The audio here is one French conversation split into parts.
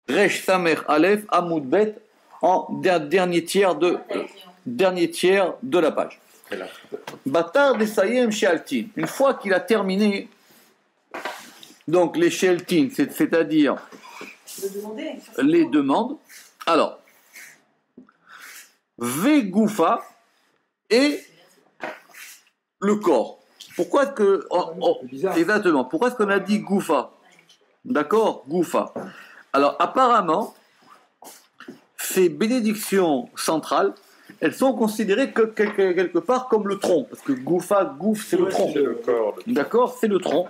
Resh Samer Aleph Amoud Bet en dernier tiers de la page. Batar de Sayem Shealtin. Une fois qu'il a terminé donc les Shealtin, c'est-à-dire les demandes, alors Vegoufa et le corps. Pourquoi est-ce que exactement, pourquoi est-ce qu'on a dit Goufa? D'accord, Goufa. Alors apparemment, ces bénédictions centrales, elles sont considérées quelque part comme le tronc, parce que Goufa, Gouf, c'est le tronc. C'est le corps. D'accord, c'est le tronc.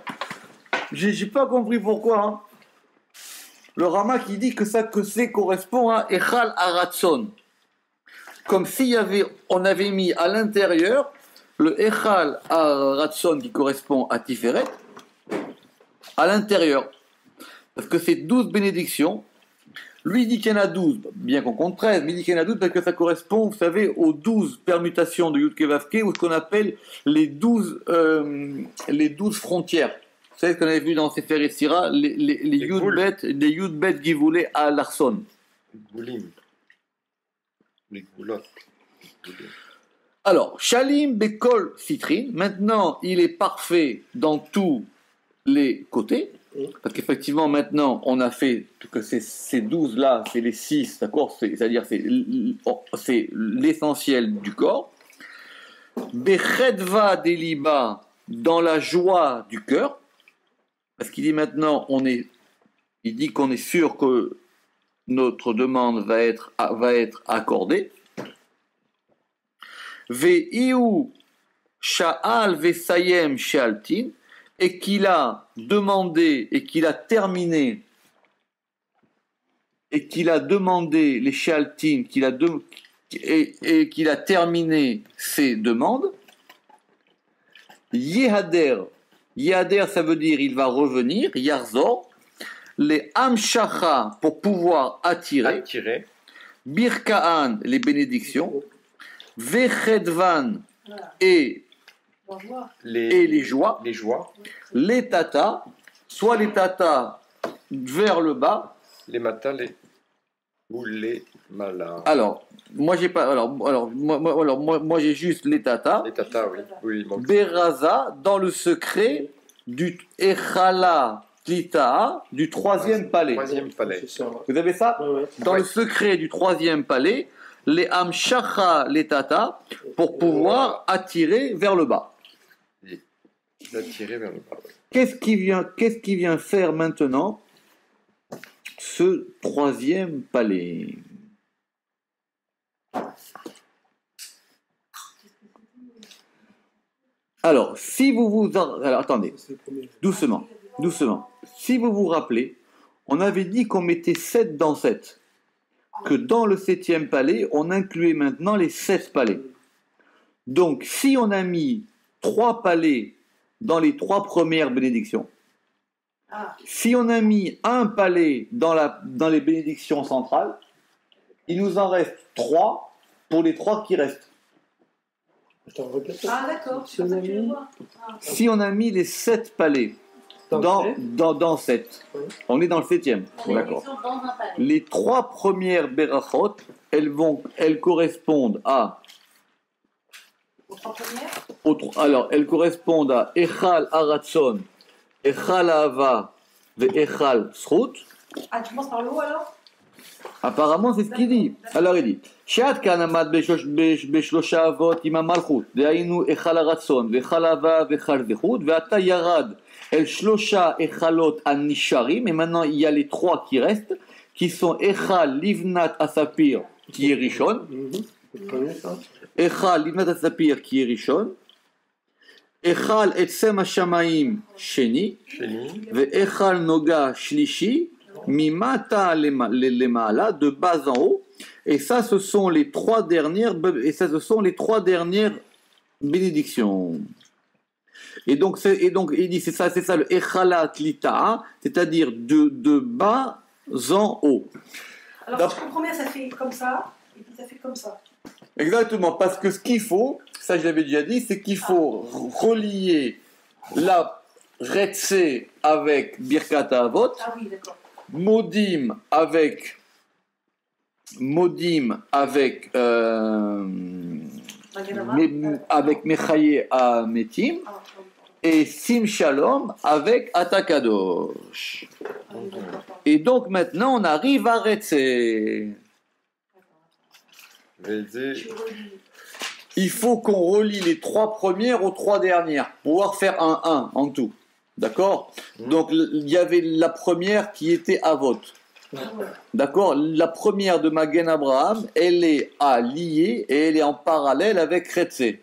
J'ai pas compris pourquoi. Hein. Le Rama qui dit que ça correspond à Echal Aratson. Comme si on avait mis à l'intérieur le Echal Aratson qui correspond à Tiferet, à l'intérieur. Parce que c'est 12 bénédictions. Lui dit qu'il y en a 12, bien qu'on compte 13, mais il dit qu'il y en a 12 parce que ça correspond, vous savez, aux 12 permutations de Yud Kevavke, ou ce qu'on appelle les 12 frontières. Vous savez ce qu'on avait vu dans Sefer Yetzira, les Yud-Bet Givoulé à l'Arson. Les goulottes. Alors, Shalim Bekol Citrine, maintenant il est parfait dans tous les côtés, parce qu'effectivement maintenant on a fait que ces 12-là, c'est les 6, d'accord, c'est-à-dire c'est l'essentiel du corps. Bechedva Deliba, dans la joie du cœur, parce qu'il dit maintenant, il dit qu'on est sûr que notre demande va être accordée. Ve'iu Sha'al Vesayem Shealtin, et qu'il a demandé, et qu'il a terminé, les Shealtin, et qu'il a terminé ses demandes. Yehader, ça veut dire il va revenir, Yarzor, les Amshacha, pour pouvoir attirer. Birkaan, les bénédictions, Vechedvan, et les joies, les tatas, soit les tatas vers le bas, les matas, ou les malas. Alors, moi j'ai pas, moi j'ai juste les tatas. Les tatas, oui. Beraza, dans le secret du Echala Tlita'a, du troisième palais. Vous avez ça? Dans le secret du troisième palais, les Amshacha, les tatas, pour pouvoir attirer vers le bas. Qu'est-ce qui vient faire maintenant ce troisième palais? Alors, alors, attendez, doucement. Si vous vous rappelez, on avait dit qu'on mettait 7 dans 7. Que dans le 7e palais, on incluait maintenant les 7 palais. Donc, si on a mis 3 palais dans les 3 premières bénédictions, si on a mis un palais dans les bénédictions centrales, il nous en reste 3 pour les 3 qui restent. D'accord. Si on a mis les 7 palais dans 7, on est dans le 7e. D'accord. Les 3 premières berachot, elles correspondent à. Alors, elles correspondent à Echal Aratson, Echal Ahava et Echal Srut. Ah, tu commences par le haut alors? Apparemment, c'est ce qu'il dit. Alors, il dit Shat Kanamad Beshlosha Avot Ima Malchut, Deainu Echal Aratson, Echal Ahava, Echal Zechut, Veata Yarad, El Shlosha Echalot Anisharim, et maintenant il y a les 3 qui restent, qui sont Echal Livnat Asapir, qui est Rishon. Echal Livnat Asapir qui est Rishon, Echal Etsem Hashamaim Sheni, ve Echal Noga Shlishi, Mimata Lemala, de bas en haut, et ça ce sont les 3 dernières bénédictions. Et donc il dit c'est ça le Echala Tlita'a, c'est-à-dire de bas en haut. Alors si je comprends bien, ça fait comme ça, et puis ça fait comme ça. Exactement, parce que ce qu'il faut, ça je l'avais déjà dit, c'est qu'il faut relier la Retse avec Birkat Avot. Ah oui, d'accord. Modim avec avec Mechaye à Metim et Sim Shalom avec Atakadosh. Et donc maintenant on arrive à Retsé. Il faut qu'on relie les 3 premières aux 3 dernières pour pouvoir faire un 1 en tout. D'accord? Donc il y avait la première qui était Avot. D'accord? La première de Magen Abraham, elle est à lier et elle est en parallèle avec Retsé.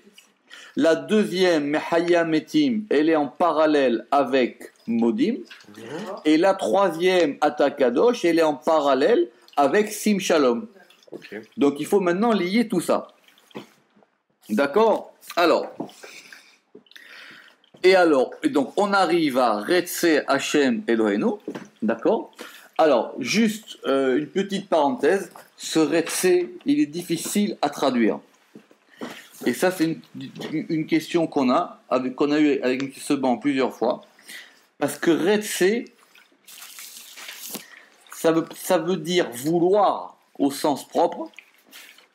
La deuxième, Mehaya Metim, elle est en parallèle avec Modim. Et la troisième, Atakadosh, elle est en parallèle avec Sim Shalom. Okay. Donc il faut maintenant lier tout ça. D'accord? Alors, donc on arrive à Retsé Hashem Eloheinu. D'accord? Alors, juste une petite parenthèse, ce Retsé, il est difficile à traduire. Et ça, c'est une question qu'on a eue avec M. Seban plusieurs fois. Parce que Retsé, ça veut dire vouloir au sens propre,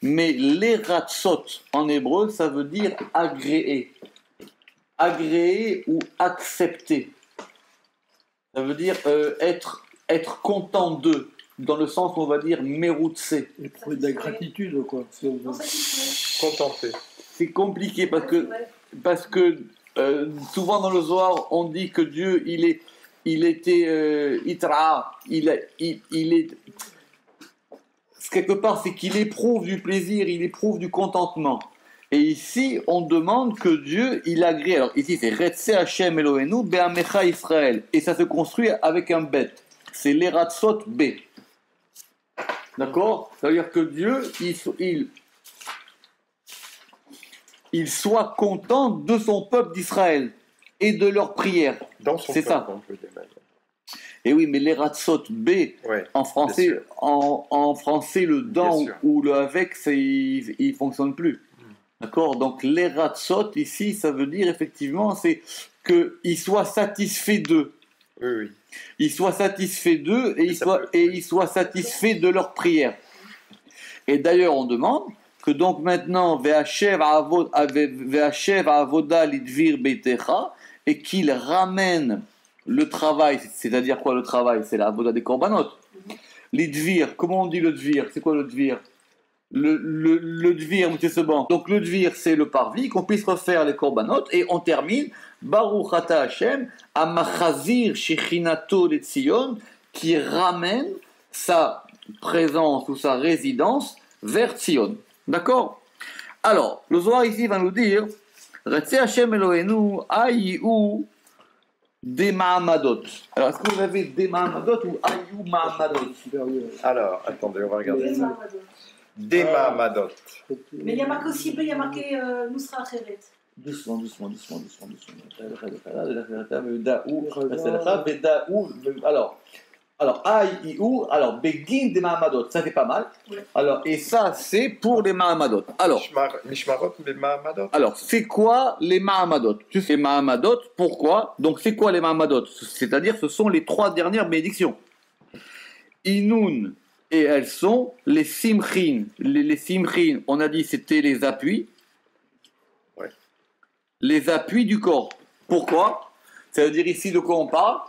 mais les ratsot en hébreu, ça veut dire agréer. Agréer ou accepter. Ça veut dire être content d'eux, dans le sens où on va dire meroutse. Éprouver de la gratitude, quoi. Contenté. C'est compliqué parce que souvent dans le Zohar, on dit que Dieu, il était itra, il est quelque part, c'est qu'il éprouve du plaisir, il éprouve du contentement. Et ici, on demande que Dieu, il agrée. Alors ici, c'est Retsé Hashem Eloheinu Be'amecha Israël. Et ça se construit avec un bet. C'est l'Eratzot B. D'accord? Ça veut dire que Dieu, il soit content de son peuple d'Israël et de leurs prières. Dans son c'est peuple, ça. on peut dire. Et oui, mais l'Eratzot B, Ouais, en français, en français, le dans ou le avec, il ne fonctionne plus. D'accord? Donc l'Eratzot, ici, ça veut dire effectivement, c'est qu'il soit satisfait d'eux. Oui. Il soit satisfait d'eux et il soit satisfait de leurs prières. Et d'ailleurs, on demande que donc maintenant, Ve'ashev avoda lidvir beitecha, et qu'il ramène le travail, c'est-à-dire quoi le travail? C'est la avoda des korbanot. Lidvir, comment on dit le dvir? C'est quoi le dvir? Le dvir, monsieur Seban. Donc le dvir, c'est le parvis, qu'on puisse refaire les korbanot, et on termine Baruch Ata Hashem Amachazir Shechinato de Tzion, qui ramène sa présence ou sa résidence vers Tzion. D'accord? Alors, le Zohar ici va nous dire Retsé Hashem Eloheinu Ayu des Mahamadot. Alors, est-ce que vous avez des Mahamadot ou Ayu Mahamadot? Alors, attendez, on va regarder ça. Mahamadot. Des Mahamadot. Mais il y a marqué aussi, il y a marqué Nusra Acheret. Doucement. Alors, Begin des Mahamadot, ça fait pas mal. Ouais. Alors, et ça, c'est pour les Mahamadot. Alors, Mishmarot, des Mahamadot. alors, c'est quoi les Mahamadot? Tu sais, Mahamadot, pourquoi? Donc, c'est quoi les Mahamadot? C'est-à-dire, ce sont les 3 dernières bénédictions. Inun, et elles sont les Simchin. Les Simchin, on a dit, c'était les appuis. Ouais. Les appuis du corps. Pourquoi? Ça veut dire ici de quoi on parle?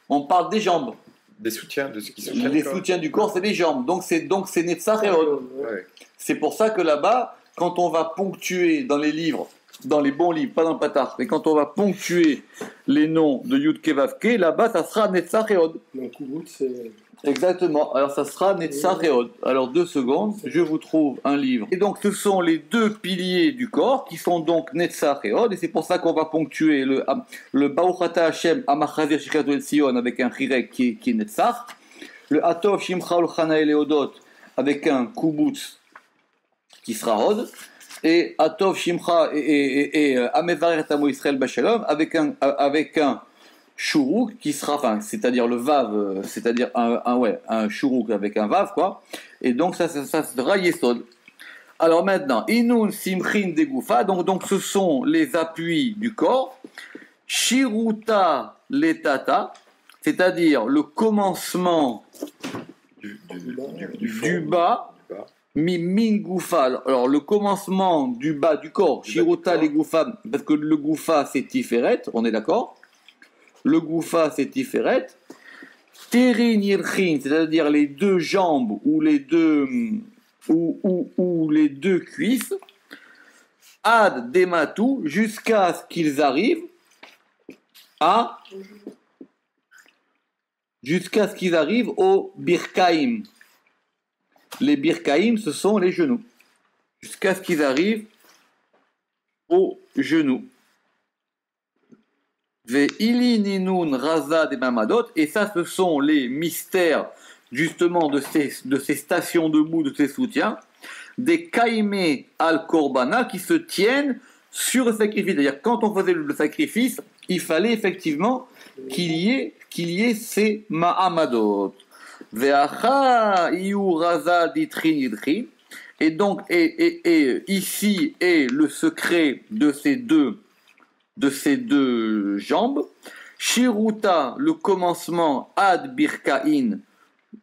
On parle des jambes. Des soutiens, de ce qui soutient Les le corps. soutiens du corps, c'est les jambes. Donc c'est Netzach et Hod. Ouais. C'est pour ça que là-bas, quand on va ponctuer dans les livres, dans les bons livres, pas dans le patard, mais quand on va ponctuer les noms de Yud Kevavke, là-bas, ça sera Netzach et Hod. Donc, Koubout, c'est. Exactement. Alors ça sera Netzach et Hod. Alors 2 secondes, je vous trouve un livre. Et donc ce sont les 2 piliers du corps qui sont donc Netzach et Hod. Et c'est pour ça qu'on va ponctuer le Baruch Ata Hashem Amachazir Shechinato de Tzion avec un Chirek qui est Netzach. Le Atov Shimcha Ulchana Eleodot avec un Kubutz qui sera Hod. Et Atov Shimcha et Amevarer Tamo Israël Bashalom avec un Shuruk qui sera, enfin, c'est-à-dire le Vav, c'est-à-dire un Shuruk avec un Vav, quoi. Et donc ça sera Yesod. Alors maintenant, Inun Simchin Degoufa, donc ce sont les appuis du corps. Shiruta Letata, c'est-à-dire le commencement du bas, min goufa. Alors le commencement du bas du corps, shiruta les goufa, parce que le goufa c'est tiferet, on est d'accord? Le goufa c'est tiferet. Terin yirchin, c'est-à-dire les deux jambes ou les deux cuisses. Ad dematu, jusqu'à ce qu'ils arrivent au birkaim. Les birkaim, ce sont les genoux. Jusqu'à ce qu'ils arrivent aux genoux. Ve'ili ninun raza des mamadot, et ça, ce sont les mystères, justement, de ces stations debout, de ces soutiens, des kaimé al-korbana qui se tiennent sur le sacrifice. C'est-à-dire, quand on faisait le sacrifice, il fallait effectivement qu'il y ait ces mahamadot. Ve'acha iyu raza ditrin yidrin. Et donc, ici est le secret de ces deux jambes. Shiruta, le commencement, ad birkain,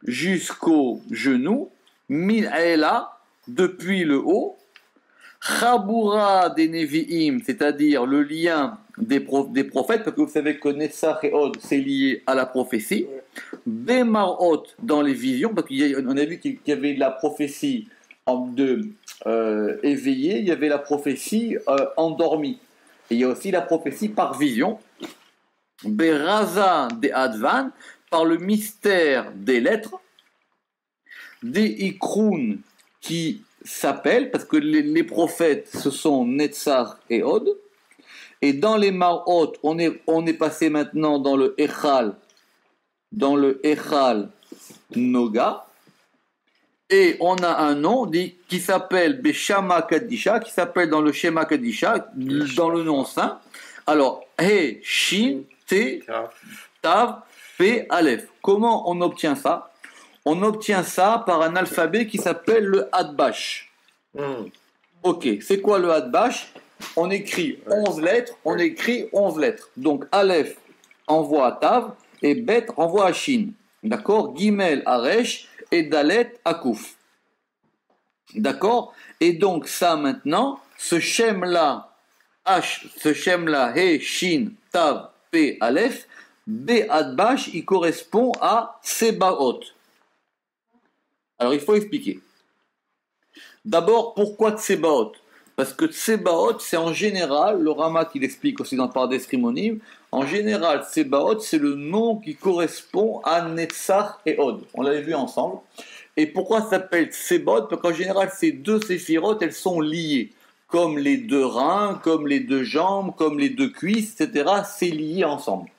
jusqu'au genou. Min'ela, depuis le haut. Chabura des Nevi'im, c'est-à-dire le lien des prophètes, parce que vous savez que Netzach et Od, c'est lié à la prophétie. Bemarot, dans les visions, parce qu'on a vu qu'il y avait la prophétie éveillée, il y avait la prophétie endormie. Et il y a aussi la prophétie par vision. Beraza de Advan, par le mystère des lettres. Des Ikroun, qui s'appellent, parce que les prophètes, ce sont Netzach et Od. Et dans les Marot, on est passé maintenant dans le Echal Noga. Et on a un nom qui s'appelle Beshama Kadisha, qui s'appelle dans le Shema Kadisha, dans le nom saint. Alors, He, Shin, Te, Tav, Pe, Aleph. Comment on obtient ça? On obtient ça par un alphabet qui s'appelle le Hadbash. Ok, c'est quoi le Hadbash? On écrit 11 lettres, Donc, Aleph envoie à Tav, et Bet envoie à Shin. D'accord? Gimel à Resh, et Dalet à Kouf. D'accord? Et donc ça maintenant, ce shem-là, He, Shin, Tav, Pe, Aleph, Be, Adbash, il correspond à Tsebaot. Alors il faut expliquer. D'abord, pourquoi Tsebaot? Parce que Tsebaot, c'est en général, le Rama qui l'explique aussi dans le Pardes Rimonim, en général, Tsebaot, c'est le nom qui correspond à Netzach et Od. On l'avait vu ensemble. Et pourquoi ça s'appelle Tsebaot? Parce qu'en général, ces deux séphirotes, elles sont liées. Comme les deux reins, comme les deux jambes, comme les deux cuisses, etc. C'est lié ensemble.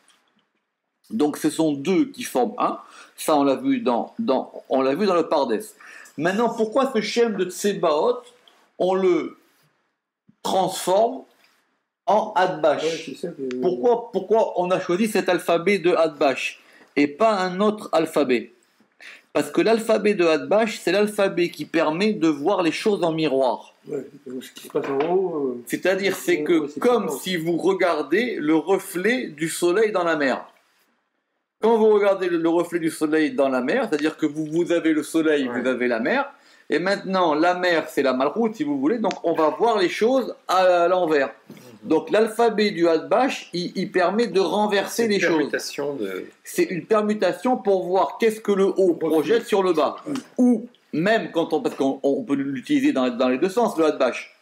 Donc ce sont deux qui forment un. Ça, on l'a vu dans le Pardes. Maintenant, pourquoi ce shem de Tsebaot, on le transforme en Hadbash? Pourquoi on a choisi cet alphabet de Hadbash et pas un autre alphabet? Parce que l'alphabet de Hadbash, c'est l'alphabet qui permet de voir les choses en miroir. Ce qui se passe en haut. C'est-à-dire, c'est comme si vous regardez le reflet du soleil dans la mer. Quand vous regardez le reflet du soleil dans la mer, c'est-à-dire que vous avez le soleil, vous avez la mer, et maintenant la mer c'est la malroute si vous voulez, donc on va voir les choses à l'envers. Donc l'alphabet du Hadbash, il permet de renverser les choses. C'est une permutation pour voir qu'est-ce que le haut projette sur le bas. Ou même parce qu'on peut l'utiliser dans les deux sens, le Hadbash.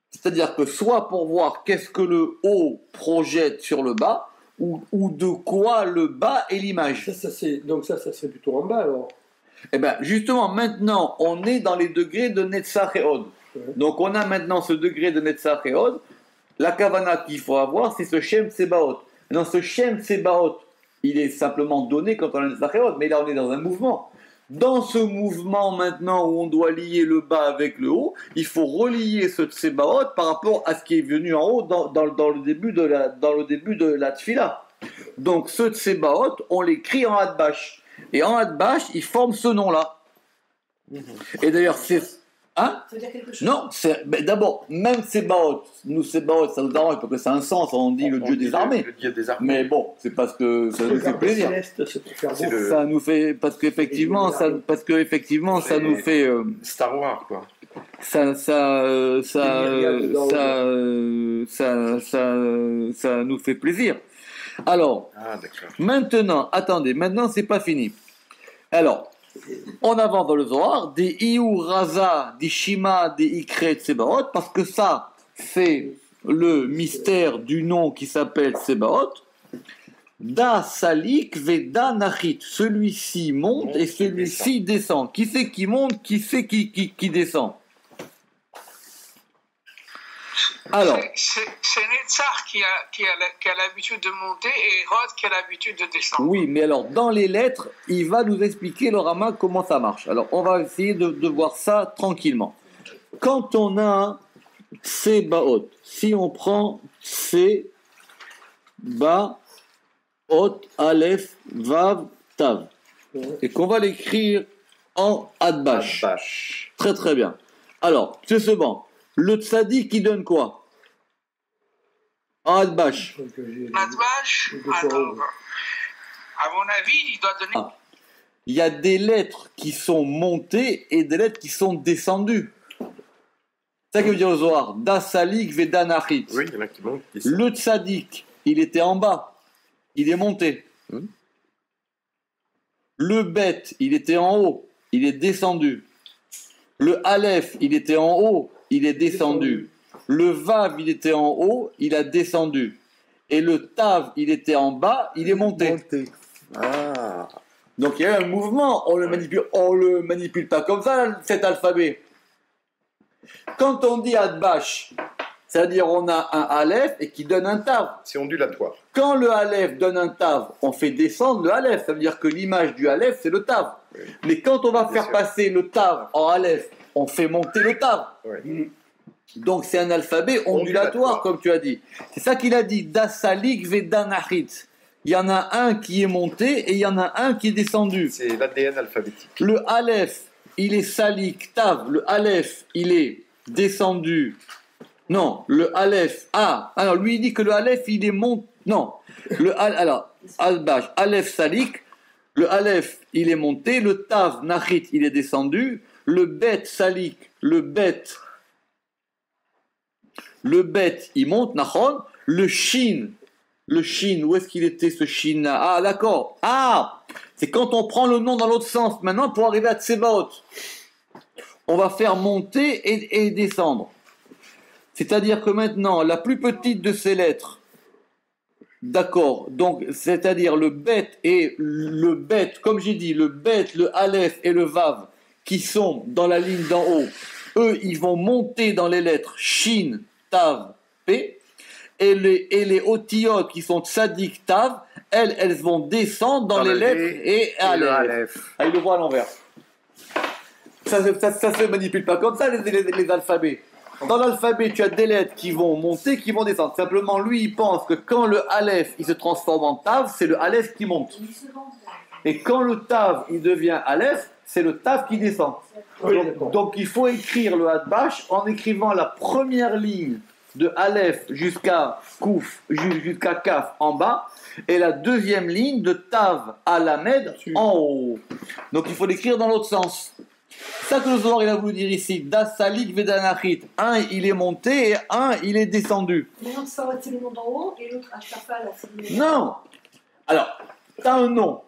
C'est-à-dire que soit pour voir qu'est-ce que le haut projette sur le bas, ou de quoi le bas est l'image. Donc ça c'est plutôt en bas alors. Eh bien, justement, maintenant, on est dans les degrés de Netzach et Od. Donc, on a maintenant ce degré de Netzach et Od. La kavana qu'il faut avoir, c'est ce Shem Tsebaot. Dans ce Shem Tsebaot, il est simplement donné quand on a Netzach et Od, mais là, on est dans un mouvement. Dans ce mouvement, maintenant, où on doit lier le bas avec le haut, il faut relier ce Tsebaot par rapport à ce qui est venu en haut dans le début de la Tfila. Donc, ce Tsebaot, on l'écrit en Hadbash. Et en Hadbash, il forme ce nom-là. Et d'ailleurs, Hein? Ça veut dire quelque chose. Non, mais d'abord, même Sébaot, nous Sébaot, ça nous arrange parce que ça a un sens, on dit le Dieu des armées. Le dieu des armées. Mais bon, c'est parce que ça nous fait plaisir. Céleste, c'est pour faire C'est beau. le- Ça nous fait, parce qu'effectivement, ça nous fait, Star Wars, quoi. ça nous fait plaisir. Alors, Ah, d'accord. maintenant, attendez, maintenant c'est pas fini. Alors, on avance dans le Zohar, des Iou Raza, des Shima, des Ikret Tsebaot, parce que ça, c'est le mystère du nom qui s'appelle Tsebaot. Da Salik Veda Nachit. Celui-ci monte et celui-ci descend. Qui c'est qui monte, qui c'est qui descend? Alors, C'est Netzar qui a l'habitude de monter et Rod qui a l'habitude de descendre. oui, mais alors, dans les lettres, il va nous expliquer, le Rama, comment ça marche. Alors, on va essayer de voir ça tranquillement. Quand on a un Tsebaot, si on prend Tsebaot, Aleph, Vav, Tav, et qu'on va l'écrire en Adbash. Vache. Très très bien. Alors, c'est ce banc. Le tzadi qui donne quoi? En Adbash. Donc, j'ai- Madvash, alors, à mon avis, il doit donner. Ah. Il y a des lettres qui sont montées et des lettres qui sont descendues. C'est ça que veut dire le Zohar. Da Salik Vedanachit. Oui, il y en a qui montent. Qui sont- Le tzadik, il était en bas. Il est monté. Le bet, il était en haut. Il est descendu. Le Aleph, il était en haut. Il est descendu. Le Vav, il était en haut. Il a descendu. Et le Tav, il était en bas. Il est monté. Ah. Donc il y a un mouvement, on le manipule pas comme ça, cet alphabet. Quand on dit Adbash, c'est-à-dire on a un Aleph et qui donne un Tav. C'est ondulatoire. Quand le Aleph donne un Tav, on fait descendre le Aleph, ça veut dire que l'image du Aleph c'est le Tav. Oui. Mais quand on va Bien faire sûr. passer le Tav en Aleph, on fait monter le Tav. Oui. Donc c'est un alphabet ondulatoire, comme tu as dit. C'est ça qu'il a dit, Dasalik Vedanachit. Il y en a un qui est monté et il y en a un qui est descendu. C'est l'ADN alphabétique. Le Aleph, il est salik, tav. Le Aleph, il est descendu. Non, le Aleph. Ah, alors lui, il dit que le Aleph, il est monté. Non. Alors, Albash, Aleph salik. Le Aleph, il est monté. Le tav, nachit, il est descendu. Le bet salik, le bet, il monte, nachon. Le shin, où est-ce qu'il était ce shin-là? Ah, d'accord. Ah, c'est quand on prend le nom dans l'autre sens. Maintenant, pour arriver à Tsebaot, on va faire monter et descendre. C'est-à-dire que maintenant, la plus petite de ces lettres, d'accord, donc, c'est-à-dire le bet et le bet, comme j'ai dit, le bet, le aleph et le vav, qui sont dans la ligne d'en haut, eux, ils vont monter dans les lettres shin, tav, p, et les otiyot qui sont tzadik, tav, elles vont descendre dans les lettres et aleph. Ah, il le voit à l'envers. Ça se manipule pas comme ça, les alphabets. Dans l'alphabet, tu as des lettres qui vont monter, qui vont descendre. Simplement, lui, il pense que quand le aleph, il se transforme en tav, c'est le aleph qui monte. Et quand le tav, il devient aleph, c'est le tav qui descend. Oui, Donc, il faut écrire le hadbash en écrivant la première ligne de aleph jusqu'à kouf, jusqu'à kaf en bas, et la deuxième ligne de tav à lamed en haut. Donc, il faut l'écrire dans l'autre sens. C'est ça que le Zohar il a voulu dire ici. Dasalik Vedanachit. Un, il est monté et un, il est descendu. Maintenant, ça va être le nom d'en haut et l'autre, Ashtafa, là, c'est le nom. Non. Alors, tu as un nom.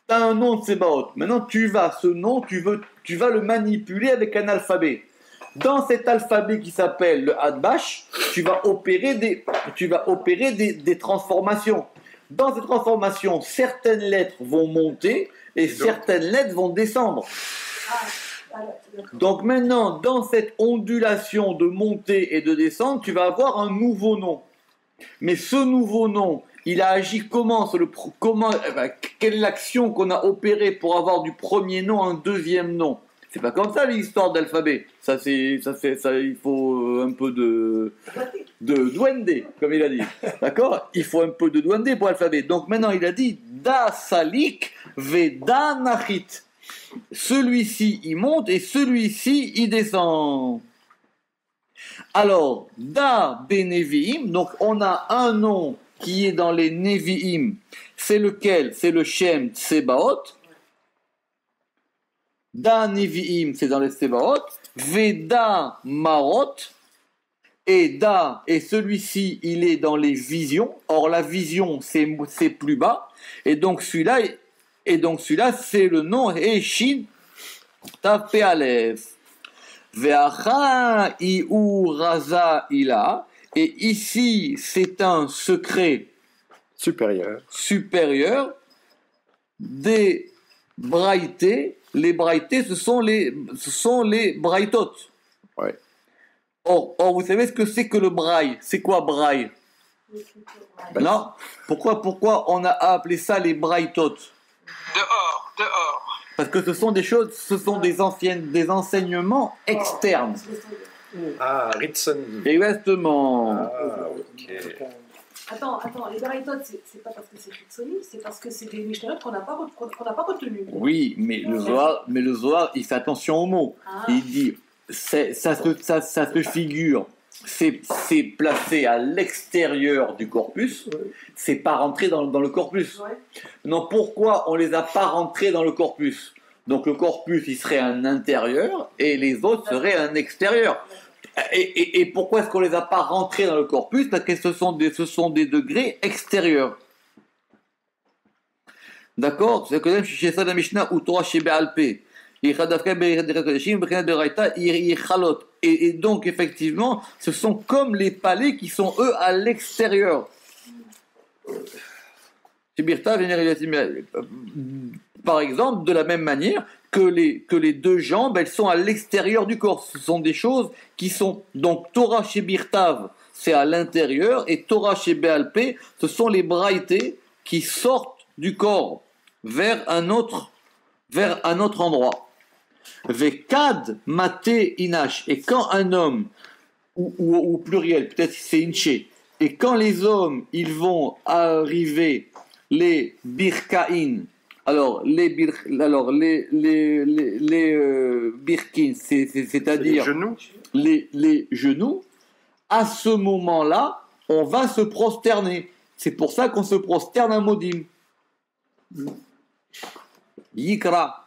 Tu as un nom de Tsebaot. Maintenant, ce nom, tu vas le manipuler avec un alphabet. Dans cet alphabet qui s'appelle le Hadbash, tu vas opérer des transformations. Dans ces transformations, certaines lettres vont monter et certaines lettres vont descendre. Donc maintenant, dans cette ondulation de montée et de descente, tu vas avoir un nouveau nom. Mais ce nouveau nom, il a agi comment, quelle est l'action qu'on a opérée pour avoir du premier nom un deuxième nom? C'est pas comme ça l'histoire d'alphabet. Ça, il faut un peu de douende, comme il a dit. D'accord? Il faut un peu de douende pour l'alphabet. Donc maintenant, il a dit Da Salik Veda Nachit. celui-ci il monte et celui-ci il descend. Alors, Da Beneviim, donc on a un nom qui est dans les Nevi'im, c'est lequel? C'est le Shem Tsebaot. Da Nevi'im, c'est dans les Tsebaot. Veda Marot. Et Da, et celui-ci, il est dans les visions. Or, la vision, c'est plus bas. Et donc, celui-là, c'est le nom Eshin Tav Aleph. Ve'acha Iu Raza Ila. Et ici, c'est un secret supérieur des braïtés. Les braïtés, ce sont les braïtot. Ouais. Or, vous savez ce que c'est que le braille? C'est quoi braille? Non. Pourquoi on a appelé ça les braïtot? Dehors. Parce que ce sont des enseignements externes. Ah, Ritson. Exactement. Ah, ok. Attends, les Baraïtot, c'est pas parce que c'est Ritsonim, c'est parce que c'est des Mishnayot qu'on n'a pas retenus. Oui, mais le Zohar, il fait attention aux mots. Ah. Il dit, ça se figure, c'est placé à l'extérieur du corpus, c'est pas rentré dans le corpus. Ouais. Non, pourquoi on les a pas rentrés dans le corpus? Donc le corpus, il serait un intérieur et les autres seraient un extérieur. Et pourquoi est-ce qu'on les a pas rentrés dans le corpus? Parce que ce sont des degrés extérieurs. D'accord? C'est que chez ça la Mishnah ou Torah chez Be'alpé. Et donc effectivement, ce sont comme les palais qui sont eux à l'extérieur. Par exemple, de la même manière que les deux jambes, elles sont à l'extérieur du corps. Ce sont des choses qui sont... Donc, Torah chez Birtav, c'est à l'intérieur, et Torah chez Be'alpé, ce sont les braïtés qui sortent du corps vers un autre endroit. Vekad maté inash. Et quand un homme, ou au pluriel, peut-être c'est inché, et quand les hommes, ils vont arriver les birkaïn, alors les birkin, c'est-à-dire les genoux, à ce moment-là, on va se prosterner. C'est pour ça qu'on se prosterne à Modim. Yikra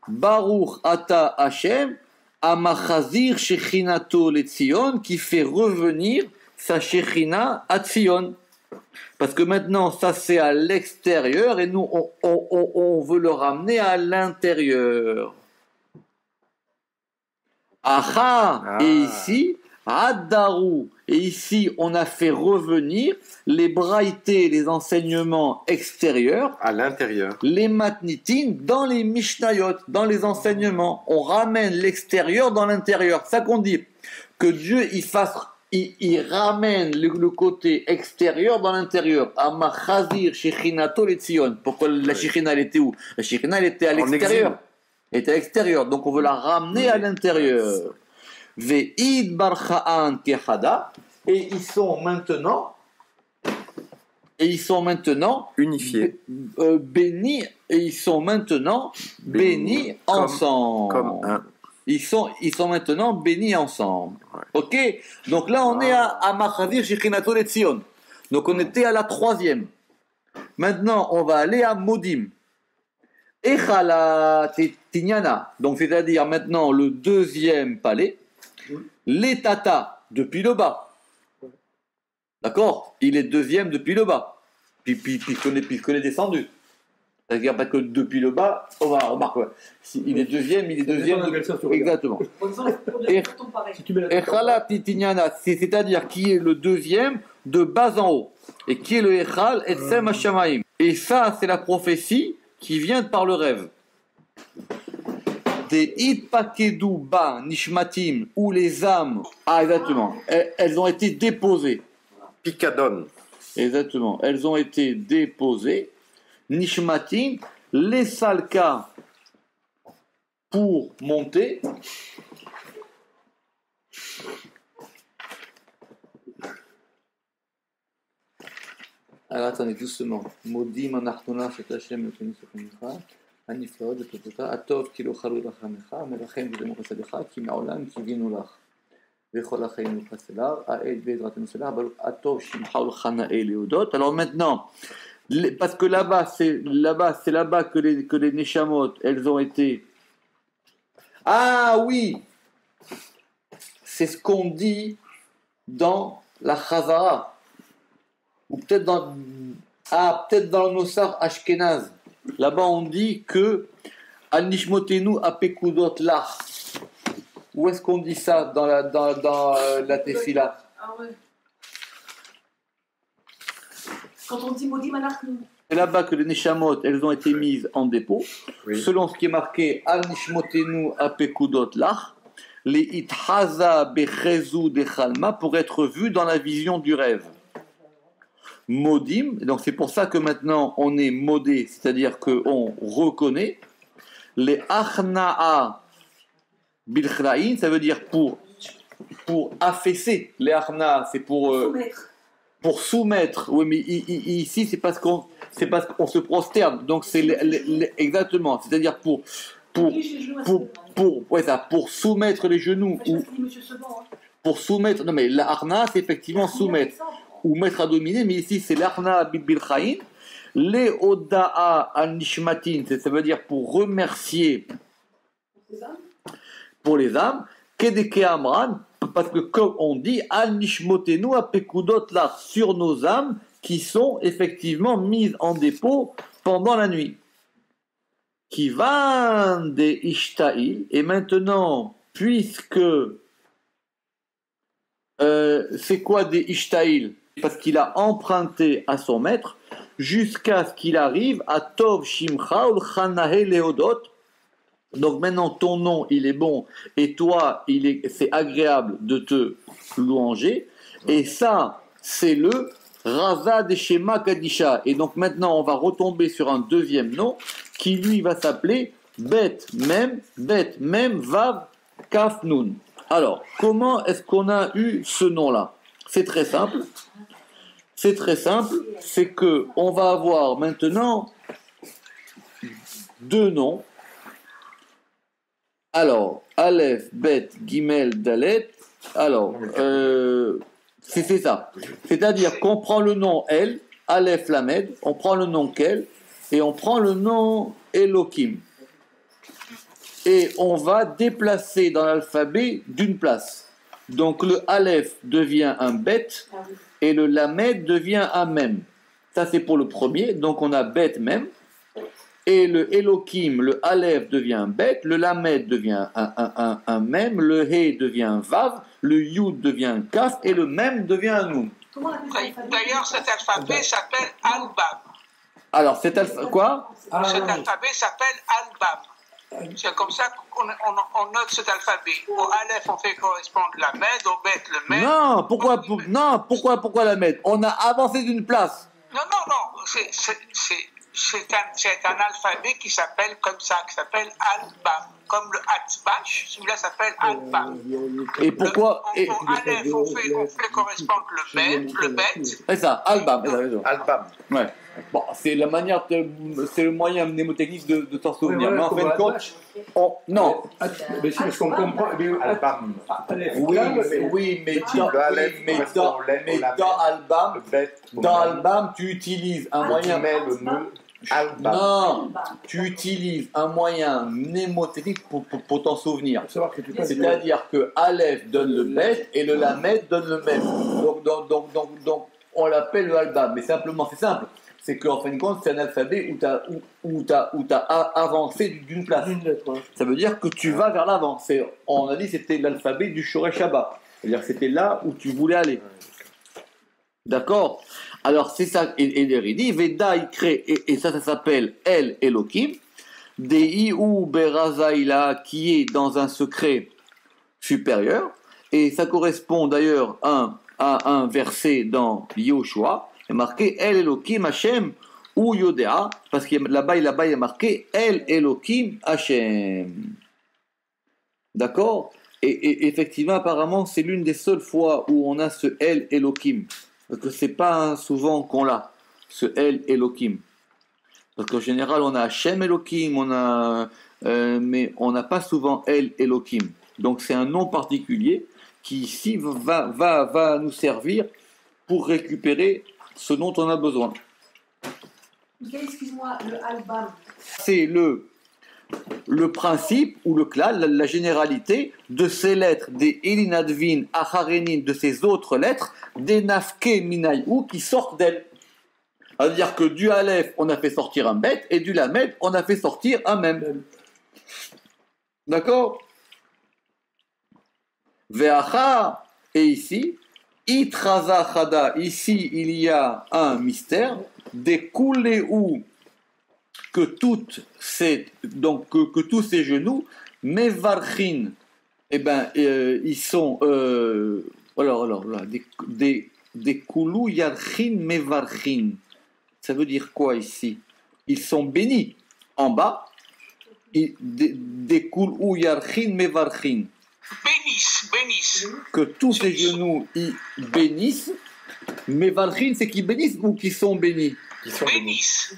Baruch Ata Hashem Amachazir Shechinato le Tzion, qui fait revenir sa Shechina à Tzion. Parce que maintenant, ça c'est à l'extérieur et nous, on veut le ramener à l'intérieur. Aha! Et ici, Addaru. Et ici, on a fait revenir les braïtés, les enseignements extérieurs. À l'intérieur. Les matnitin dans les mishnayot, dans les enseignements. On ramène l'extérieur dans l'intérieur. C'est ça qu'on dit. Que Dieu, il ramène le côté extérieur dans l'intérieur. Amachazir shechinato le Tzion. Pourquoi la shechina, elle était où? La shechina, elle était à l'extérieur. Elle était à l'extérieur. Donc on veut la ramener à l'intérieur. Ve'id barcha'an kehada. Et ils sont maintenant unifiés. Bénis. Et ils sont maintenant bénis ensemble. Comme un. Ils sont maintenant bénis ensemble. Ouais. Ok? Donc là, on est à Machazir Shechinato le Tzion. Donc on était à la 3e. Maintenant, on va aller à Modim. Echala Tinyana. Donc c'est-à-dire maintenant le 2e palais. Les Tata, depuis le bas. D'accord? Il est 2e depuis le bas. Puis qu'on est descendu. C'est-à-dire pas que depuis le bas, on remarque. Ouais. Il est 2e, exactement. Echala Titinyana, c'est-à-dire qui est le 2e de bas en haut. Et qui est le Echal Etsem Hashamaim. Et ça, c'est la prophétie qui vient par le rêve. Des Itpakedu Ba Nishmatim, où les âmes, exactement, elles ont été déposées. Picadon. Exactement, elles ont été déposées. Nishmatim, les salkas pour monter. Alors attendez doucement. Modim anachtonah shet Hashem lekenis lekenikra. הנפלאות ותודתה, הטוב כי לא חלו רחמך, מרחם ודמו חסדך, כי מעולם קיווינו לך. וכל החיים וחסלר, האל בעזרתנו סלר, אבל הטוב שמך ולך נאה להודות. Alors maintenant, parce que là-bas, c'est là-bas que les Neshamot, elles ont été... Ah oui, c'est ce qu'on dit dans la Chazara, ou peut-être dans le Nosar Ashkenaz. Là-bas, on dit que Al Nishmotenu apekudot lach. Où est-ce qu'on dit ça dans la Tefila? Ah ouais. Quand on dit Modim Anachnu. C'est là-bas que les Neshamot, elles ont été mises en dépôt. Oui. Selon ce qui est marqué Al Nishmotenu apekudot lach, les Ithaza bechezu de Chalma, pour être vues dans la vision du rêve. Modim, donc c'est pour ça que maintenant on est modé, c'est-à-dire qu'on reconnaît les Achna'a Bilchraïn, ça veut dire pour affaisser. Les Achna'a, c'est pour soumettre. Oui, mais ici c'est parce qu'on se prosterne, donc c'est exactement, c'est-à-dire pour soumettre les genoux ou pour soumettre. Non mais la Achna'a, c'est effectivement soumettre ou mettre à dominer, mais ici c'est l'Achna'a Bilchraïn. Les Oda'a al-Nishmatin, ça veut dire pour remercier pour les âmes, Kedeke Amran, parce que comme on dit, al-Nishmotenu apekudot lach, sur nos âmes qui sont effectivement mises en dépôt pendant la nuit. Qui va des Ishtaïl, et maintenant, puisque c'est quoi des Ishtaïl? Parce qu'il a emprunté à son maître jusqu'à ce qu'il arrive à Tov Shimcha ul Chanahe Leodot. Donc maintenant ton nom il est bon et toi c'est agréable de te louanger, et ça c'est le Raza de Shema Kadisha. Et donc maintenant on va retomber sur un deuxième nom qui lui va s'appeler Bet Mem Vav Kaf Nun. Alors comment est-ce qu'on a eu ce nom là? C'est très simple, c'est que on va avoir maintenant deux noms. Alors, Aleph, Bet, Gimel, Dalet. Alors, c'est ça. C'est-à-dire qu'on prend le nom El, Aleph, Lamed, on prend le nom Kel, et on prend le nom Elohim. Et on va déplacer dans l'alphabet d'une place. Donc le Aleph devient un Bet, et le Lamed devient un Mem. Ça c'est pour le premier, donc on a Bet Mem. Et le Elohim, le Aleph devient un Bet, le Lamed devient un Mem, le He devient un Vav, le Yud devient un Kaf, et le Mem devient un Nun. D'ailleurs, cet alphabet s'appelle Al-Bam. Alors, cet alphabet, quoi? Cet alphabet s'appelle Al-Bam. C'est comme ça qu'on note cet alphabet. Au Aleph, on fait correspondre la Med, au Bet, le Mem. Non, pourquoi la Med? On a avancé d'une place. Non, c'est un alphabet qui s'appelle comme ça, qui s'appelle Al-Bam. Comme le Hatzbash, celui-là s'appelle Al-Bam. Et pourquoi Au Aleph, on fait correspondre le Bet. C'est ça, Al-Bam. Al-Bam. Ouais. Bon, c'est la manière, c'est le moyen mnémotechnique de t'en souvenir. Mais en fin de compte, non. Mais si, parce qu'on comprend. Al-Bam. Oui, mais dans Al-Bam, tu utilises un moyen. Non, tu utilises un moyen mnémotechnique pour t'en souvenir. C'est-à-dire que Aleph donne le Bet et le Lamed donne le Mem. Donc on l'appelle le Al-Bam. Mais simplement, c'est simple. C'est qu'en fin de compte, c'est un alphabet où t'as avancé d'une place. Ça veut dire que tu vas vers l'avant. On a dit que c'était l'alphabet du Shoresh Haba. C'est-à-dire que c'était là où tu voulais aller. D'accord? Alors c'est ça, et il dit Veda il crée, et ça s'appelle El Elohim, Dei ou Berazaïla, qui est dans un secret supérieur, et ça correspond d'ailleurs à un verset dans Yoshua, il est marqué El Elohim Hashem ou Yodea, parce que là-bas il est marqué El Elohim Hashem. D'accord? Et effectivement, apparemment, c'est l'une des seules fois où on a ce El Elohim. Parce que c'est pas souvent qu'on l'a, ce El Elohim. Parce qu'en général, on a Hashem Elohim, mais on n'a pas souvent El Elohim. Donc c'est un nom particulier qui ici va nous servir pour récupérer ce dont on a besoin. Michael, excuse-moi, le album. C'est le principe ou le klal, la généralité de ces lettres, des Elinadvin, Acharenin, de ces autres lettres, des Nafke Minayu qui sortent d'elles. C'est-à-dire que du Aleph, on a fait sortir un Bet, et du Lamed, on a fait sortir un Mem. D'accord? Ve'acha, et ici, Itraza Chada, ici il y a un mystère, des Kuléou, que tous ces genoux, Mevarchin, ils sont, alors là, des Koulou Yarchin Mevarchin. Ça veut dire quoi ici? Ils sont bénis en bas, des Koulou Yarchin Mevarchin. Bénissent. Que tous ces genoux ils bénissent. Mevarchin, c'est qu'ils bénissent ou qu'ils sont bénis? Bénissent.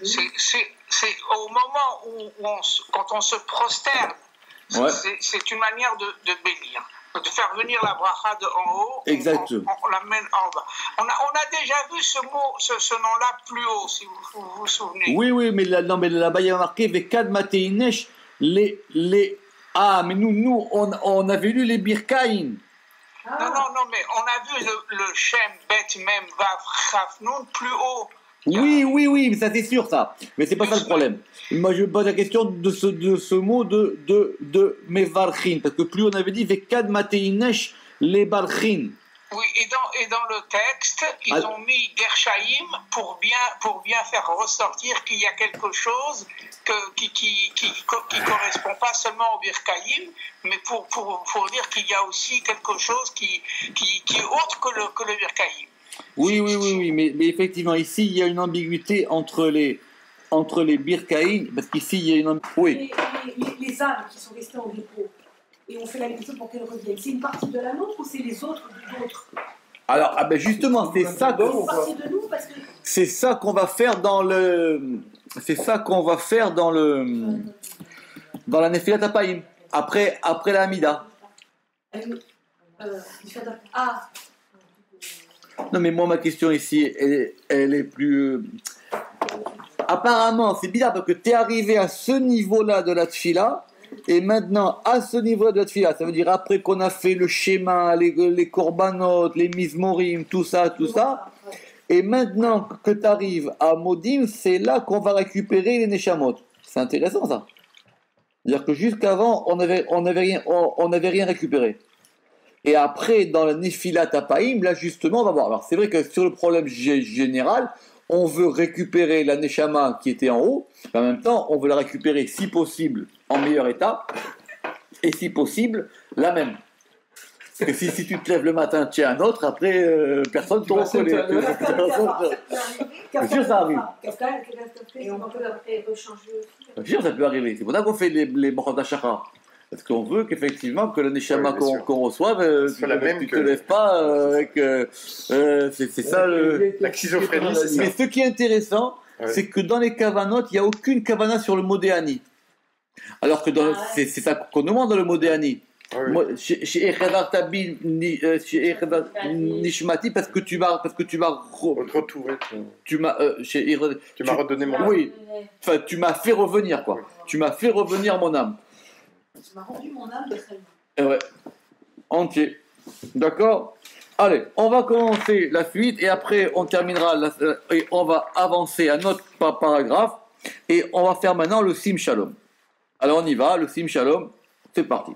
C'est au moment où quand on se prosterne, Ouais. c'est une manière de bénir, de faire venir la bracha de en haut. Exact. On l'amène en bas. On a déjà vu ce nom-là plus haut, si vous vous souvenez. Oui, mais là-bas il y a marqué Vekad Mateinesh, mais nous on avait lu les Birkaïn. Non, mais on a vu le Shem, Bet, Mem, Vav, Chaf, Nun plus haut. Oui, mais ça c'est sûr ça. Mais c'est pas ça le problème. Moi je me pose la question de ce mot de Mevarchin, parce que plus on avait dit Vekad Mateinesh les Barchin. Oui, et dans le texte, ils ont mis Gershaïm pour bien faire ressortir qu'il y a quelque chose qui correspond pas seulement au Birkaïm, mais pour dire qu'il y a aussi quelque chose qui est autre que le Birkaïm. Oui, mais effectivement ici il y a une ambiguïté entre les Birkaïn, parce qu'ici il y a une ambiguïté. Oui. Les âmes qui sont restées en dépôt, et on fait la lecture pour qu'elles reviennent, c'est une partie de la nôtre ou c'est les autres d'autres? Alors, justement, c'est ça C'est une partie de nous parce que... C'est ça qu'on va faire dans la Nefilat Apaim, après la Hamida. Non, mais moi, ma question ici, elle est plus... Apparemment, c'est bizarre parce que tu es arrivé à ce niveau-là de la Tfila, et maintenant, à ce niveau de la Tfila, ça veut dire après qu'on a fait le schéma, les korbanot, les mizmorim, tout ça, et maintenant que tu arrives à Modim, c'est là qu'on va récupérer les neshamot. C'est intéressant ça. C'est-à-dire que jusqu'avant, on n'avait rien récupéré. Et après, dans la Nefilat Apaim, là justement, on va voir. Alors c'est vrai que sur le problème général, on veut récupérer la Neshama qui était en haut, mais en même temps, on veut la récupérer, si possible, en meilleur état, et si possible, la même. Parce que si tu te lèves le matin, tu es un autre, après, personne ne te reconnaît. Bien sûr, ça arrive. Et on peut après rechanger aussi. Bien sûr, ça peut arriver. C'est pour ça qu'on fait les Brachot HaShachar. Parce qu'on veut qu'effectivement, que la Neshama qu'on reçoive, tu ne te lèves pas avec... c'est ça la schizophrénie. Mais ce qui est intéressant, c'est que dans les Kavanot, il n'y a aucune Kavana sur le Modéani. Alors que c'est ça qu'on demande dans le Modéani. Chez Echadar Tabil, chez Echadar Nishmati, parce que tu m'as retrouvé. Tu m'as redonné mon âme. Oui, enfin, tu m'as fait revenir, quoi. Tu m'as fait revenir mon âme. Tu m'as rendu mon âme de Salma. Ouais, entier. D'accord? Allez, on va commencer la suite et après on terminera et on va avancer à notre paragraphe et on va faire maintenant le Sim Shalom. Alors on y va, le Sim Shalom, c'est parti.